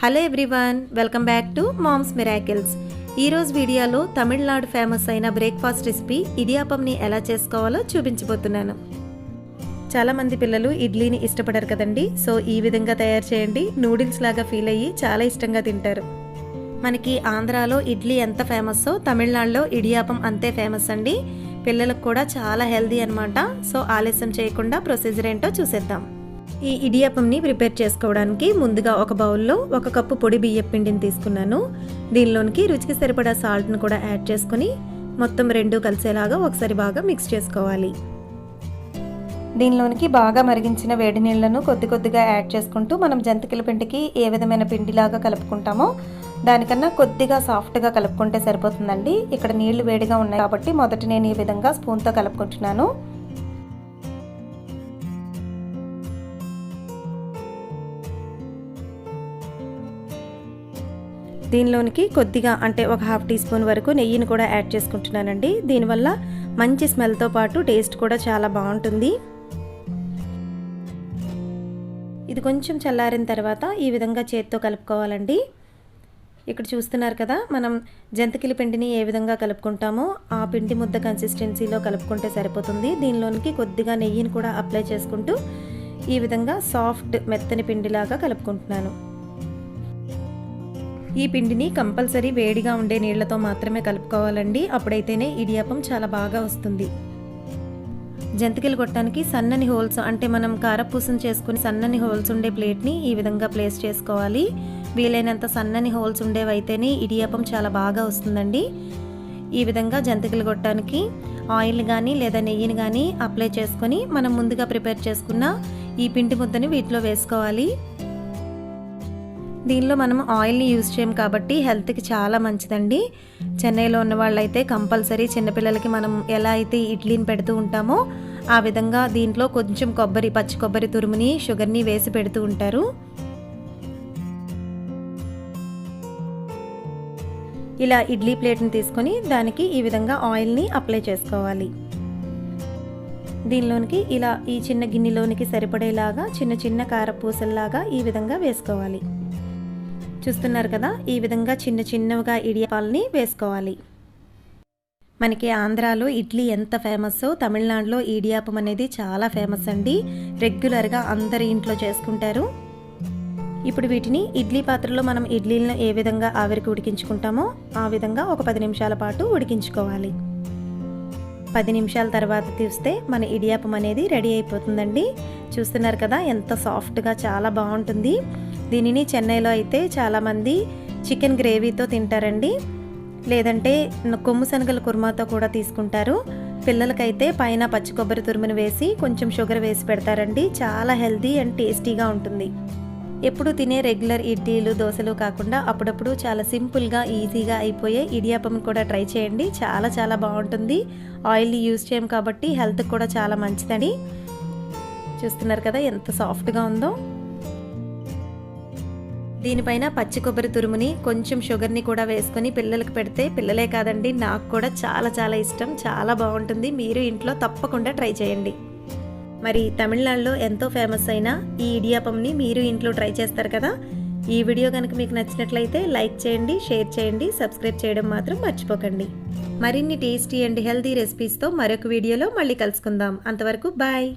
Hello everyone, welcome back to Mom's Miracles. ఈరోజు వీడియోలో Tamil Nadu famous అయిన బ్రేక్ఫాస్ట్ రెసిపీ ఇడియాప్పంని ఎలా చేసుకోవాలో చూపించబోతున్నాను. చాలామంది పిల్లలు ఇడ్లీని ఇష్టపడరు కదండి. సో ఈ విధంగా తయారు చేయండి. నూడిల్స్ లాగా ఫీల్ అయ్యి చాలా ఇష్టంగా తింటారు. మనకి ఆంధ్రాలో ఇడ్లీ ఎంత ఫేమస్సో తమిళనాడులో ఇడియాప్పం అంతే ఫేమస్ అండి. పిల్లలకు కూడా చాలా హెల్దీ అనమాట. సో ఆలస్యం చేయకుండా ప్రొసీజర్ ఏంటో చూసేద్దాం. ఈ ఇడియాప్పంని ప్రిపేర్ చేసుకోవడానికి ముందుగా ఒక బౌల్లో 1 కప్పు పొడి బియ్యం పిండిని తీసుకున్నాను. దీనిలోనికి రుచికి సరిపడా సాల్ట్ను కూడా యాడ్ చేసుకుని మొత్తం రెండు కలిసేలాగా ఒకసారి బాగా మిక్స్ చేసుకోవాలి. దీనిలోనికి బాగా మరిగించిన వేడి నీళ్లను కొద్ది కొద్దిగా యాడ్ చేసుకుంటూ మనం జంతికల పిండికి ఏ విధమైన పిండిలాగా కలుపుకుంటామో దానికన్నా కొద్దిగా సాఫ్ట్గా కలుపుకుంటే సరిపోతుందండి. ఇక్కడ నీళ్లు వేడిగా ఉన్నాయి కాబట్టి మొదట నేను ఈ విధంగా స్పూన్తో కలుపుకుంటున్నాను. దీనిలోనికి కొద్దిగా అంటే ఒక 1/2 టీ స్పూన్ వరకు నెయ్యిని కూడా యాడ్ చేసుకుంటున్నానండి. దీనివల్ల మంచి స్మెల్తో పాటు టేస్ట్ కూడా చాలా బాగుంటుంది. ఇది కొంచెం చల్లారిన తర్వాత ఈ విధంగా చేత్తో కలుపుకోవాలండి. ఇక్కడ చూస్తున్నారు కదా, మనం జంతికల పిండిని ఏ విధంగా కలుపుకుంటామో ఆ పిండి ముద్ద కన్సిస్టెన్సీలో కలుపుకుంటే సరిపోతుంది. దీనిలోనికి కొద్దిగా నెయ్యిని కూడా అప్లై చేసుకుంటూ ఈ విధంగా సాఫ్ట్ మెత్తని పిండిలాగా కలుపుకుంటున్నాను. ఈ పిండిని కంపల్సరీ వేడిగా ఉండే నీళ్లతో మాత్రమే కలుపుకోవాలండి. అప్పుడైతేనే ఇడియాప్పం చాలా బాగా వస్తుంది. జంతికలు కొట్టడానికి సన్నని హోల్స్ అంటే మనం కారపూసను చేసుకుని సన్నని హోల్స్ ఉండే ప్లేట్ని ఈ విధంగా ప్లేస్ చేసుకోవాలి. వీలైనంత సన్నని హోల్స్ ఉండేవైతేనే ఇడియాప్పం చాలా బాగా వస్తుందండి. ఈ విధంగా జంతికలు కొట్టడానికి ఆయిల్ కానీ లేదా నెయ్యిని కానీ అప్లై చేసుకొని మనం ముందుగా ప్రిపేర్ చేసుకున్న ఈ పిండి ముద్దని వీటిలో వేసుకోవాలి. దీనిలో మనం ఆయిల్ని యూజ్ చేయం కాబట్టి హెల్త్కి చాలా మంచిదండి. చెన్నైలో ఉన్న వాళ్ళైతే కంపల్సరీ చిన్నపిల్లలకి మనం ఎలా అయితే ఇడ్లీని పెడుతూ ఉంటామో ఆ విధంగా దీంట్లో కొంచెం పచ్చి కొబ్బరి తురుముని షుగర్ని వేసి పెడుతూ ఉంటారు. ఇలా ఇడ్లీ ప్లేట్ని తీసుకొని దానికి ఈ విధంగా ఆయిల్ని అప్లై చేసుకోవాలి. దీనిలోనికి ఇలా ఈ చిన్న గిన్నెలోనికి సరిపడేలాగా చిన్న చిన్న కారపూసల్లాగా ఈ విధంగా వేసుకోవాలి. చూస్తున్నారు కదా, ఈ విధంగా చిన్న చిన్నగా ఇడియాప్పాలని వేసుకోవాలి. మనకి ఆంధ్రాలో ఇడ్లీ ఎంత ఫేమస్సో తమిళనాడులో ఇడియాప్పం అనేది చాలా ఫేమస్ అండి. రెగ్యులర్గా అందరి ఇంట్లో చేసుకుంటారు. ఇప్పుడు వీటిని ఇడ్లీ పాత్రలో మనం ఇడ్లీలను ఏ విధంగా ఆవిరికి ఉడికించుకుంటామో ఆ విధంగా ఒక 10 నిమిషాల పాటు ఉడికించుకోవాలి. 10 నిమిషాల తర్వాత తీస్తే మన ఇడియాప్పం అనేది రెడీ అయిపోతుందండి. చూస్తున్నారు కదా, ఎంత సాఫ్ట్గా చాలా బాగుంటుంది. దీనిని చెన్నైలో అయితే చాలామంది చికెన్ గ్రేవీతో తింటారండి, లేదంటే కొమ్ము శనగల కుర్మాతో కూడా తీసుకుంటారు. పిల్లలకైతే పైన పచ్చి కొబ్బరి తురుమును వేసి కొంచెం షుగర్ వేసి పెడతారండి. చాలా హెల్తీ అండ్ టేస్టీగా ఉంటుంది. ఎప్పుడు తినే రెగ్యులర్ ఇడ్లీలు దోశలు కాకుండా అప్పుడప్పుడు చాలా సింపుల్గా ఈజీగా అయిపోయే ఇడియాప్పం కూడా ట్రై చేయండి. చాలా చాలా బాగుంటుంది. ఆయిల్ యూజ్ చేయం కాబట్టి హెల్త్కి కూడా చాలా మంచిదని. చూస్తున్నారు కదా ఎంత సాఫ్ట్గా ఉందో. దీనిపైన పచ్చి కొబ్బరి తురుముని కొంచెం షుగర్ని కూడా వేసుకొని పిల్లలకు పెడితే పిల్లలే కాదండి, నాకు కూడా చాలా చాలా ఇష్టం. చాలా బాగుంటుంది. మీరు ఇంట్లో తప్పకుండా ట్రై చేయండి. మరి తమిళనాడులో ఎంతో ఫేమస్ అయిన ఈ ఇడియాప్పంని మీరు ఇంట్లో ట్రై చేస్తారు కదా. ఈ వీడియో కనుక మీకు నచ్చినట్లయితే లైక్ చేయండి, షేర్ చేయండి, సబ్స్క్రైబ్ చేయడం మాత్రం మర్చిపోకండి. మరిన్ని టేస్టీ అండ్ హెల్తీ రెసిపీస్తో మరొక వీడియోలో మళ్ళీ కలుసుకుందాం. అంతవరకు బాయ్.